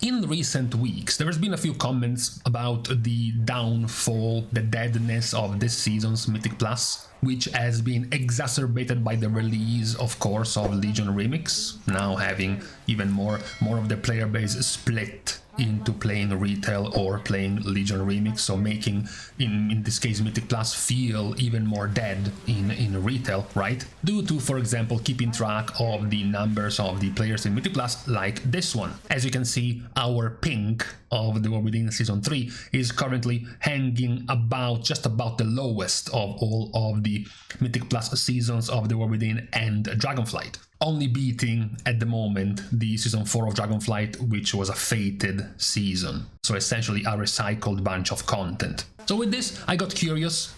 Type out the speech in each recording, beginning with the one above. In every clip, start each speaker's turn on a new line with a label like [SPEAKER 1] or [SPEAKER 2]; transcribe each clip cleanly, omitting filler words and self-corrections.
[SPEAKER 1] in recent weeks, there has been a few comments about the downfall, the deadness of this season's Mythic Plus, which has been exacerbated by the release, of course, of Legion Remix, now having even more of the player base split into playing retail or playing Legion Remix, so making, in this case, Mythic Plus feel even more dead in retail, right? Due to, for example, keeping track of the numbers of the players in Mythic Plus, like this one. As you can see, our pink of the War Within Season 3 is currently hanging just about the lowest of all of the Mythic Plus seasons of the War Within and Dragonflight. Only beating, at the moment, the Season 4 of Dragonflight, which was a fated season. So essentially a recycled bunch of content. So with this, I got curious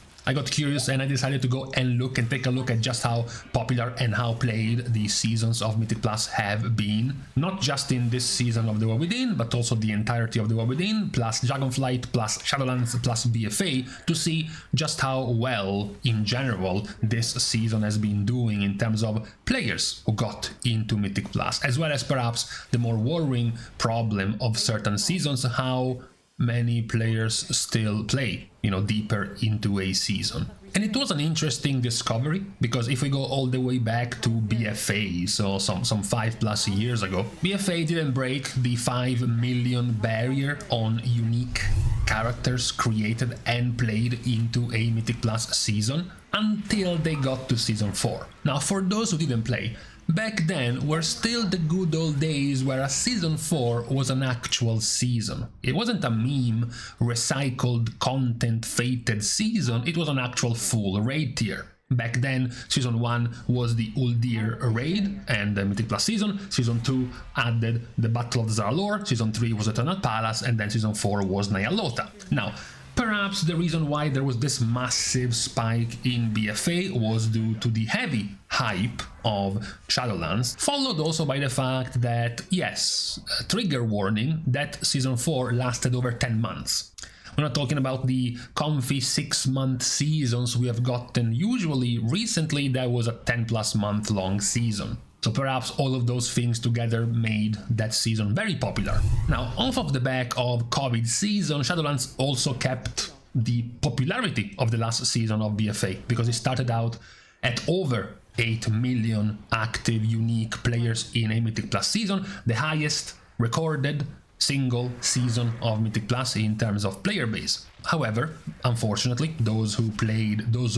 [SPEAKER 1] and I decided to go and take a look at just how popular and how played the seasons of Mythic Plus have been. Not just in this season of the War Within, but also the entirety of the War Within, plus Dragonflight, plus Shadowlands, plus BfA, to see just how well, in general, this season has been doing in terms of players who got into Mythic Plus, as well as perhaps the more worrying problem of certain seasons, how many players still play, deeper into a season. And it was an interesting discovery, because if we go all the way back to BfA, so some 5+ years ago, BfA didn't break the 5 million barrier on unique characters created and played into a Mythic Plus season until they got to Season 4. Now, for those who didn't play, back then were still the good old days where a Season 4 was an actual season. It wasn't a meme, recycled content fated season, it was an actual full raid tier. Back then, Season 1 was the Uldir raid and the Mythic Plus season. Season 2 added the Battle of the Zaralor, Season 3 was Eternal Palace, and then Season 4 was Nyalota. Now, perhaps the reason why there was this massive spike in BfA was due to the heavy hype of Shadowlands, followed also by the fact that, yes, trigger warning, that Season 4 lasted over 10 months. We're not talking about the comfy 6-month seasons we have gotten usually. Recently, that was a 10+ month long season. So perhaps all of those things together made that season very popular. Now, off of the back of COVID season, Shadowlands also kept the popularity of the last season of BfA, because it started out at over 8 million active unique players in a Mythic Plus season, the highest recorded single season of Mythic Plus in terms of player base. However, unfortunately, those who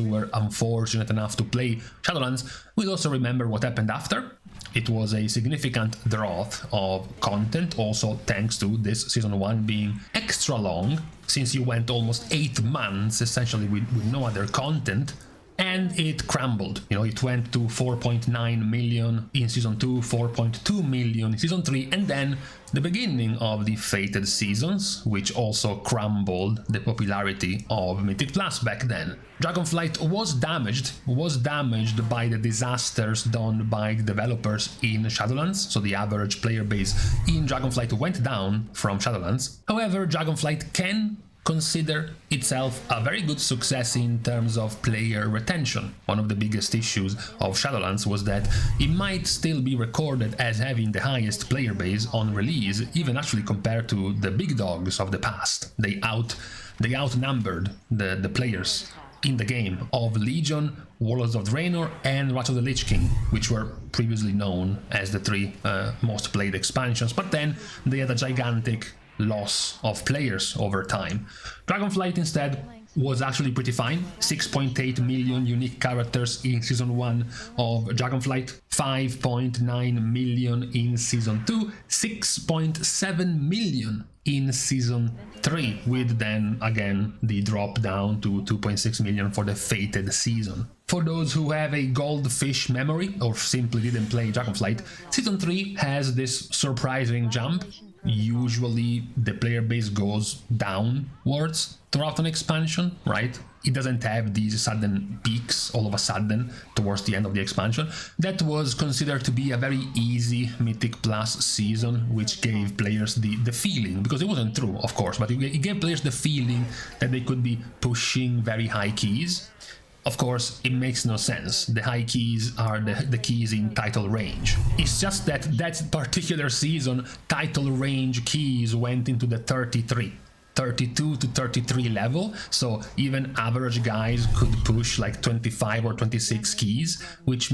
[SPEAKER 1] were unfortunate enough to play Shadowlands will also remember what happened after. It was a significant drought of content, also thanks to this Season 1 being extra long, since you went almost 8 months essentially with no other content. And it crumbled, it went to 4.9 million in Season 2, 4.2 million in Season 3, and then the beginning of the fated seasons, which also crumbled the popularity of Mythic Plus back then. Dragonflight was damaged by the disasters done by developers in Shadowlands, so the average player base in Dragonflight went down from Shadowlands. However, Dragonflight can consider itself a very good success in terms of player retention. One of the biggest issues of Shadowlands was that it might still be recorded as having the highest player base on release, even actually compared to the big dogs of the past. They outnumbered the players in the game of Legion, Warlords of Draenor, and Wrath of the Lich King, which were previously known as the 3 most played expansions, but then they had a gigantic loss of players over time. Dragonflight instead was actually pretty fine. 6.8 million unique characters in Season 1 of Dragonflight, 5.9 million in Season 2, 6.7 million in Season 3, with then again the drop down to 2.6 million for the fated season. For those who have a goldfish memory or simply didn't play Dragonflight, Season 3 has this surprising jump. Usually the player base goes downwards throughout an expansion, right? It doesn't have these sudden peaks all of a sudden towards the end of the expansion. That was considered to be a very easy Mythic Plus season, which gave players the feeling, because it wasn't true, of course, but it gave players the feeling that they could be pushing very high keys. Of course, it makes no sense. The high keys are the keys in title range. It's just that that particular season, title range keys went into the 32 to 33 level, so even average guys could push like 25 or 26 keys, which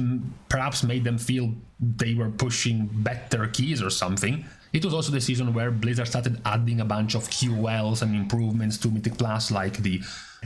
[SPEAKER 1] perhaps made them feel they were pushing better keys or something. It was also the season where Blizzard started adding a bunch of QLs and improvements to Mythic Plus, like the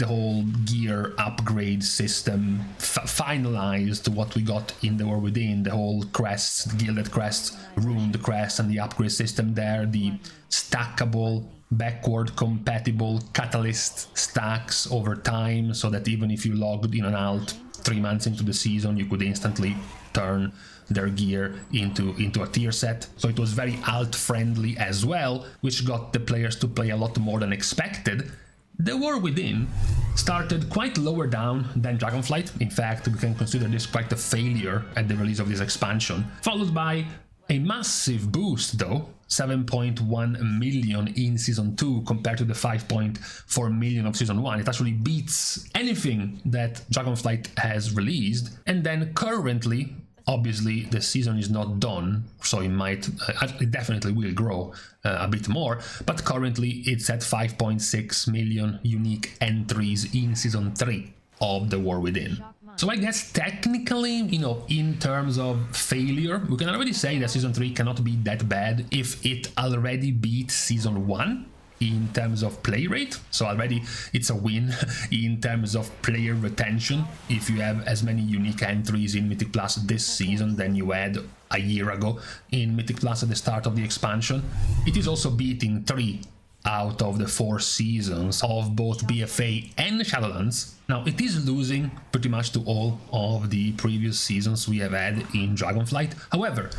[SPEAKER 1] whole gear upgrade system finalized what we got in the War Within, the whole crests, gilded crests, ruined crests, and the upgrade system there, the stackable, backward compatible catalyst stacks over time, so that even if you logged in and out 3 months into the season, you could instantly turn their gear into a tier set. So it was very alt friendly as well, which got the players to play a lot more than expected. The War Within started quite lower down than Dragonflight. In fact, we can consider this quite a failure at the release of this expansion, followed by a massive boost though, 7.1 million in Season 2 compared to the 5.4 million of Season 1. It actually beats anything that Dragonflight has released. And then currently, obviously the season is not done, so it definitely will grow a bit more, but currently it's at 5.6 million unique entries in Season 3 of the War Within. So I guess technically, in terms of failure, we can already say that Season 3 cannot be that bad if it already beat Season 1 in terms of play rate. So already it's a win in terms of player retention if you have as many unique entries in Mythic Plus this season than you had a year ago in Mythic Plus at the start of the expansion. It is also beating 3 out of the 4 seasons of both BfA and Shadowlands. Now, it is losing pretty much to all of the previous seasons we have had in Dragonflight. However,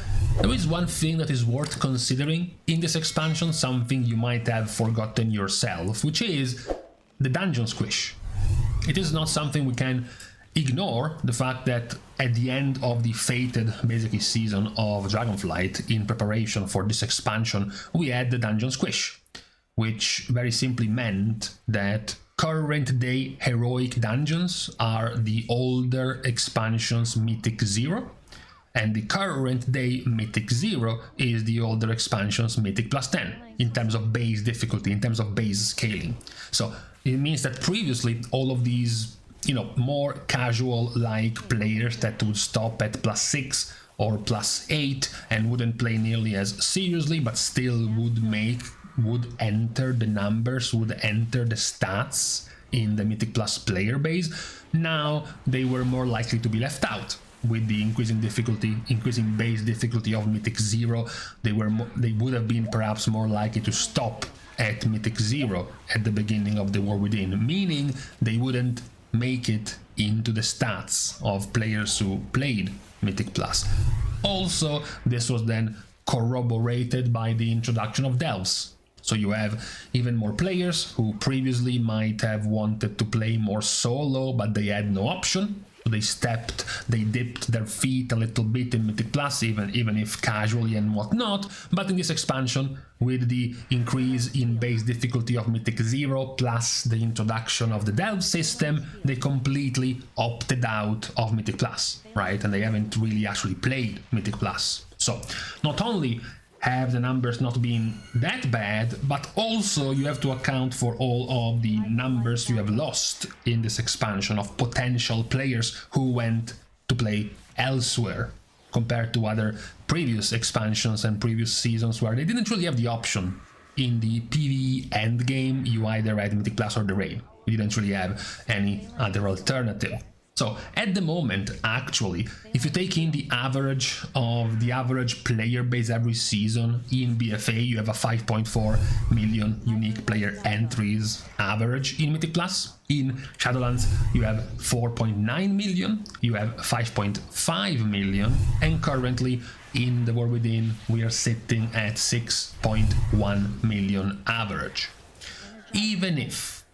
[SPEAKER 1] there is one thing that is worth considering in this expansion, something you might have forgotten yourself, which is the dungeon squish. It is not something we can ignore, the fact that at the end of the fated basically season of Dragonflight, in preparation for this expansion, we had the dungeon squish, which very simply meant that current day heroic dungeons are the older expansion's Mythic 0, and the current day Mythic 0 is the older expansion's Mythic Plus 10 in terms of base difficulty, in terms of base scaling. So it means that previously all of these, more casual like players that would stop at plus 6 or plus 8 and wouldn't play nearly as seriously, but still would enter the numbers, would enter the stats in the Mythic Plus player base. Now they were more likely to be left out with the increasing base difficulty of Mythic 0. They would have been perhaps more likely to stop at Mythic 0 at the beginning of the War Within, meaning they wouldn't make it into the stats of players who played Mythic Plus. Also, this was then corroborated by the introduction of delves. So you have even more players who previously might have wanted to play more solo, but they had no option. So they dipped their feet a little bit in Mythic Plus, even if casually and whatnot. But in this expansion, with the increase in base difficulty of Mythic 0 plus the introduction of the delve system, they completely opted out of Mythic Plus, right? And they haven't really actually played Mythic Plus. So not only have the numbers not been that bad, but also you have to account for all of the numbers you have lost in this expansion of potential players who went to play elsewhere compared to other previous expansions and previous seasons where they didn't really have the option. In the PvE endgame, you either had Mythic Plus or the Raid. You didn't really have any other alternative. So at the moment, actually, if you take in the average player base every season in BfA, you have a 5.4 million unique player entries average in Mythic Plus. In Shadowlands, you have 4.9 million, you have 5.5 million, and currently in the War Within, we are sitting at 6.1 million average. Even if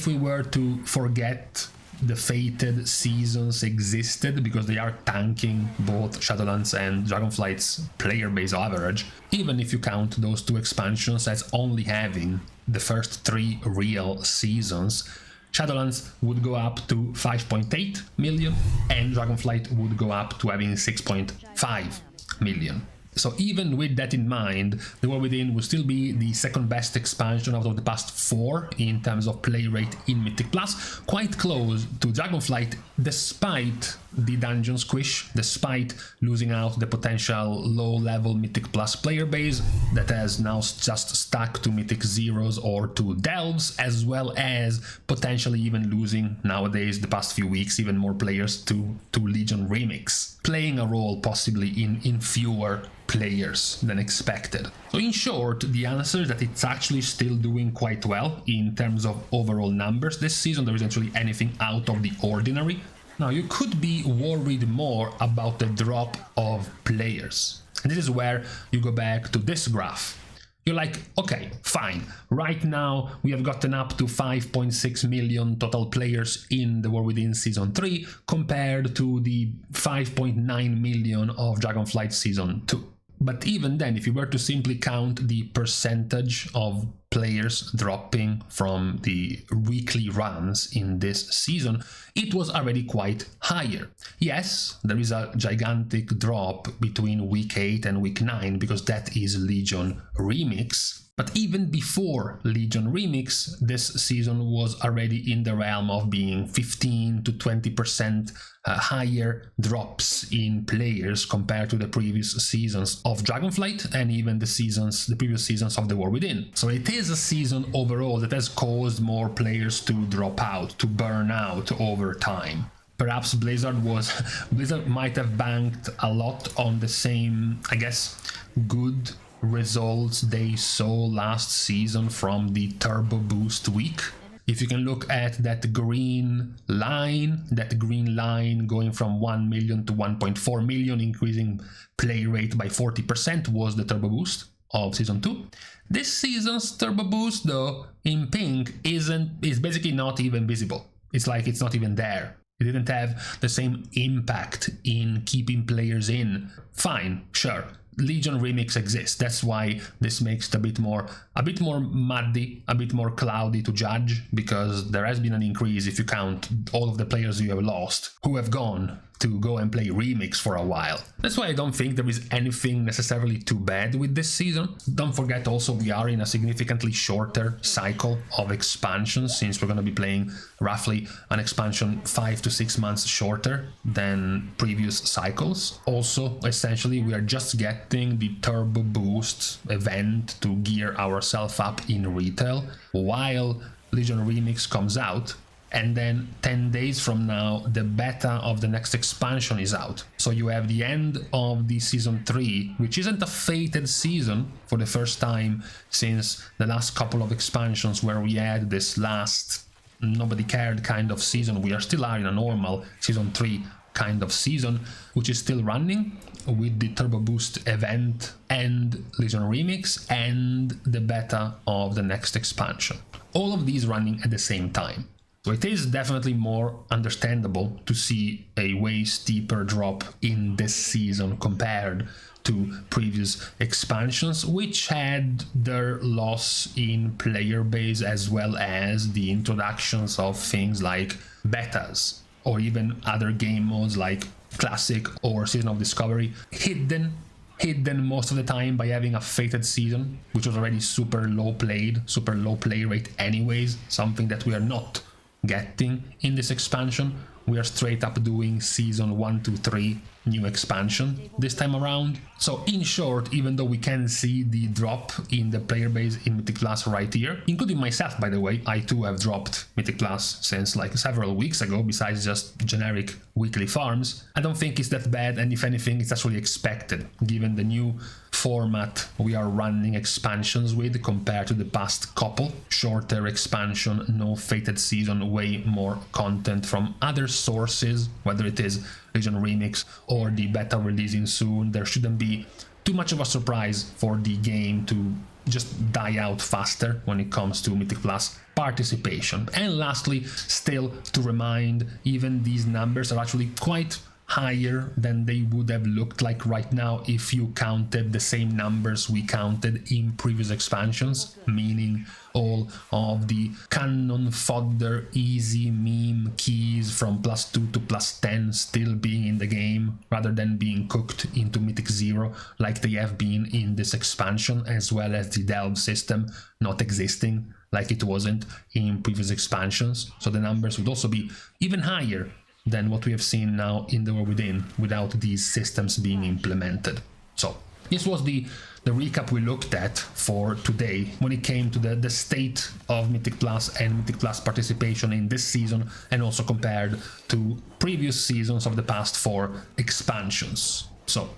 [SPEAKER 1] we were to forget the fated seasons existed, because they are tanking both Shadowlands and Dragonflight's player base average, even if you count those two expansions as only having the first 3 real seasons, Shadowlands would go up to 5.8 million, and Dragonflight would go up to having 6.5 million. So even with that in mind, The War Within will still be the second best expansion out of the past 4 in terms of play rate in Mythic Plus, quite close to Dragonflight despite the dungeon squish, despite losing out the potential low-level Mythic Plus player base that has now just stuck to Mythic Zeros or to Delves, as well as potentially even losing nowadays, the past few weeks, even more players to Legion Remix, playing a role possibly in fewer players than expected. So in short, the answer is that it's actually still doing quite well in terms of overall numbers this season. There isn't actually anything out of the ordinary. Now, you could be worried more about the drop of players. And this is where you go back to this graph. You're like, okay, fine. Right now, we have gotten up to 5.6 million total players in The War Within Season 3 compared to the 5.9 million of Dragonflight Season 2. But even then, if you were to simply count the percentage of players dropping from the weekly runs in this season, it was already quite higher. Yes, there is a gigantic drop between week 8 and week 9 because that is Legion Remix. But even before Legion Remix, this season was already in the realm of being 15 to 20% higher drops in players compared to the previous seasons of Dragonflight and even the previous seasons of The War Within. So it is a season overall that has caused more players to drop out, to burn out over time. Perhaps Blizzard might have banked a lot on the same, I guess, good results they saw last season from the Turbo Boost week. If you can look at that green line going from 1 million to 1.4 million, increasing play rate by 40% was the Turbo Boost of Season 2. This season's Turbo Boost, though, in pink, is basically not even visible. It's like it's not even there. It didn't have the same impact in keeping players in. Fine, sure. Legion Remix exists. That's why this makes it a bit more muddy, a bit more cloudy to judge, because there has been an increase if you count all of the players you have lost who have gone to go and play Remix for a while. That's why I don't think there is anything necessarily too bad with this season. Don't forget also we are in a significantly shorter cycle of expansions, since we're going to be playing roughly an expansion 5 to 6 months shorter than previous cycles. Also, essentially, we are just getting the Turbo Boost event to gear ourselves up in retail while Legion Remix comes out. And then 10 days from now, the beta of the next expansion is out. So you have the end of the Season 3, which isn't a fated season for the first time since the last couple of expansions where we had this last nobody cared kind of season. We still are in a normal Season 3 kind of season, which is still running with the Turbo Boost event and Legion Remix and the beta of the next expansion. All of these running at the same time. So it is definitely more understandable to see a way steeper drop in this season compared to previous expansions, which had their loss in player base as well as the introductions of things like betas or even other game modes like Classic or Season of Discovery, hidden most of the time by having a fated season, which was already super low play rate anyways, something that we are not getting in this expansion. We are straight up doing Season 1 to 3 new expansion this time around. So in short, even though we can see the drop in the player base in Mythic Plus right here, including myself, by the way, I too have dropped Mythic Plus since like several weeks ago, besides just generic weekly farms. I don't think it's that bad, and if anything, it's actually expected, given the new format we are running expansions with compared to the past couple. Shorter expansion, no fated season, way more content from other sources, whether it is Legion Remix or the beta releasing soon. There shouldn't be too much of a surprise for the game to just die out faster when it comes to Mythic Plus participation. And lastly, still to remind, even these numbers are actually quite higher than they would have looked like right now if you counted the same numbers we counted in previous expansions, meaning all of the cannon fodder easy meme keys from +2 to +10 still being in the game rather than being cooked into Mythic 0 like they have been in this expansion, as well as the delve system not existing like it wasn't in previous expansions. So the numbers would also be even higher than what we have seen now in the War Within without these systems being implemented. So this was the recap we looked at for today when it came to the state of Mythic Plus and Mythic Plus participation in this season, and also compared to previous seasons of the past 4 expansions. So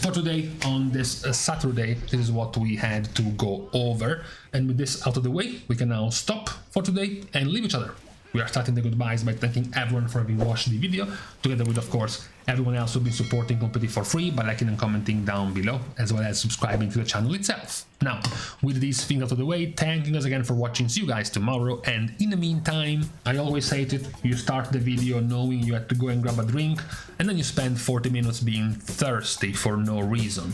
[SPEAKER 1] for today, on this Saturday, this is what we had to go over, and with this out of the way, we can now stop for today and leave each other. We are starting the goodbyes by thanking everyone for having watched the video, together with, of course, everyone else who's been supporting completely for free by liking and commenting down below, as well as subscribing to the channel itself. Now, with these things out of the way, thank you guys again for watching. See you guys tomorrow, and in the meantime, I always hate it, you start the video knowing you had to go and grab a drink, and then you spend 40 minutes being thirsty for no reason.